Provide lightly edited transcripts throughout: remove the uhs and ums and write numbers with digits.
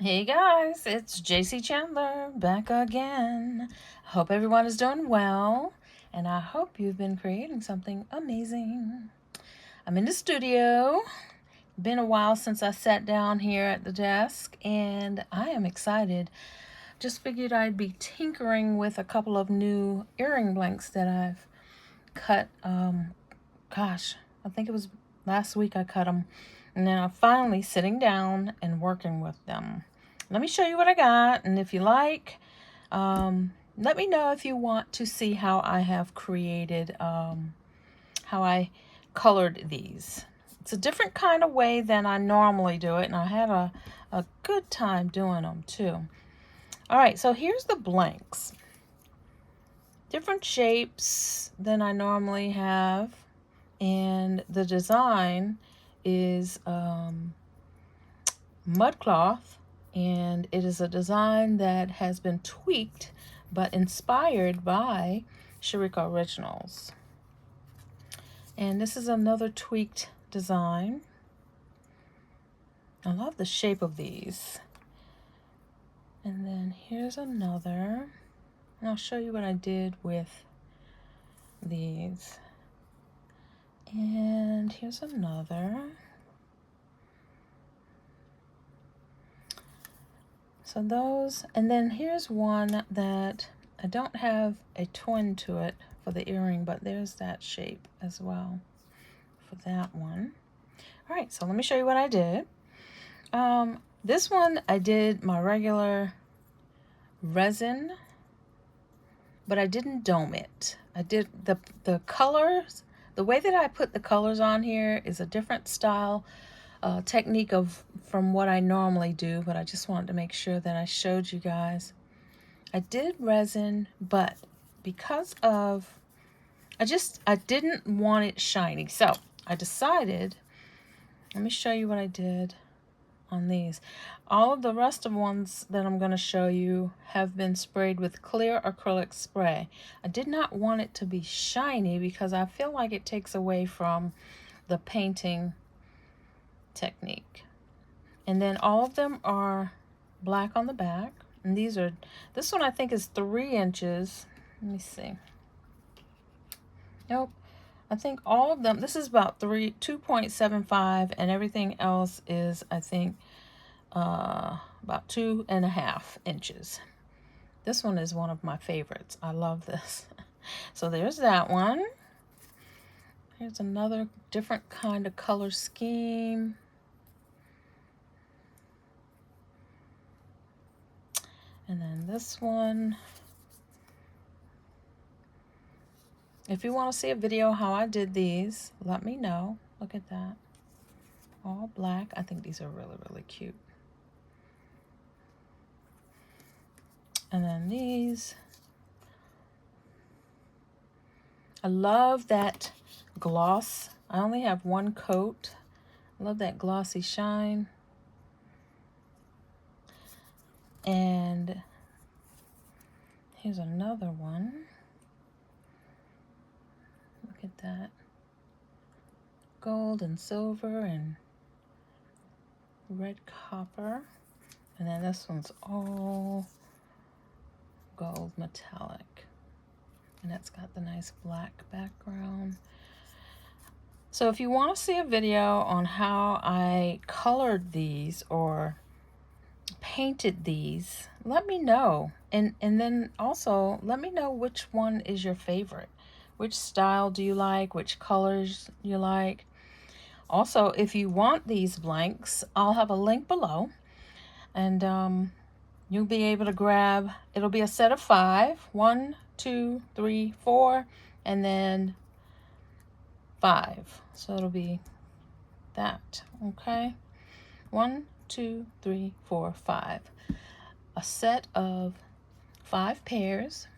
Hey guys, it's JC Chandler back again. Hope everyone is doing well, and I hope you've been creating something amazing. I'm in the studio. Been a while since I sat down here at the desk, and I am excited. Just figured I'd be tinkering with a couple of new earring blanks that I've cut. Gosh, I think it was last week I cut them, and then I'm finally sitting down and working with them. Let me show you what I got, and if you like, let me know if you want to see how I have created, how I colored these. It's a different kind of way than I normally do it, and I had a good time doing them too. All right, so here's the blanks. Different shapes than I normally have, and the design is mudcloth, and it is a design that has been tweaked but inspired by Sharika Originals. And this is another tweaked design. I love the shape of these. And then here's another. And I'll show you what I did with these. And here's another. So those, and then here's one that I don't have a twin to it for the earring, but there's that shape as well for that one. All right, so let me show you what I did. This one I did my regular resin, but I didn't dome it. I did the colors. The way that I put the colors on here is a different style technique from what I normally do, but I just wanted to make sure that I showed you guys. I did resin, but because of I didn't want it shiny, so I decided, let me show you what I did on these. All of the rest of ones that I'm going to show you have been sprayed with clear acrylic spray. I did not want it to be shiny because I feel like it takes away from the painting technique. And then all of them are black on the back, and this one I think is 3 inches. Let me see. Nope, I think all of them, this is about 2.75, and everything else is, I think, about 2.5 inches. This one is one of my favorites. I love this. So there's that one. Here's another different kind of color scheme. And then this one. If you want to see a video how I did these, let me know. Look at that. All black. I think these are really, really cute. And then these. I love that gloss. I only have one coat. I love that glossy shine. And here's another one. Look at that. Gold and silver and red copper. And then this one's all gold metallic. And that's got the nice black background. So if you want to see a video on how I colored these or painted these, let me know. And then also let me know which one is your favorite. Which style do you like? Which colors you like? Also, if you want these blanks, I'll have a link below. And you'll be able to grab, it'll be a set of 5. 1, 2, 3, 4, and then 5. So it'll be that, okay? 1, 2, 3, 4, 5. A set of 5 pairs.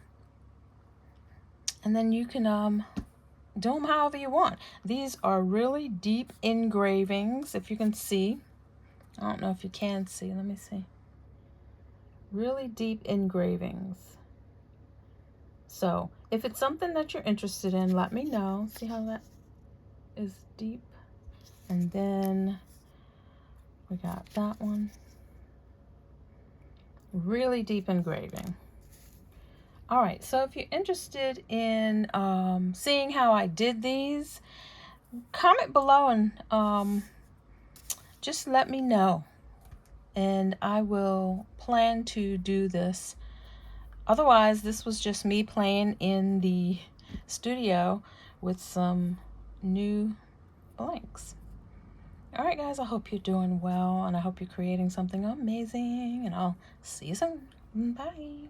And then you can do them however you want. These are really deep engravings, if you can see. I don't know if you can see. Let me see. Really deep engravings. So if it's something that you're interested in, let me know. See how that is deep? And then we got that one. really deep engraving. All right, so if you're interested in seeing how I did these, comment below and just let me know, and I will plan to do this. Otherwise, this was just me playing in the studio with some new blanks. All right, guys, I hope you're doing well, and I hope you're creating something amazing, and I'll see you soon. Bye.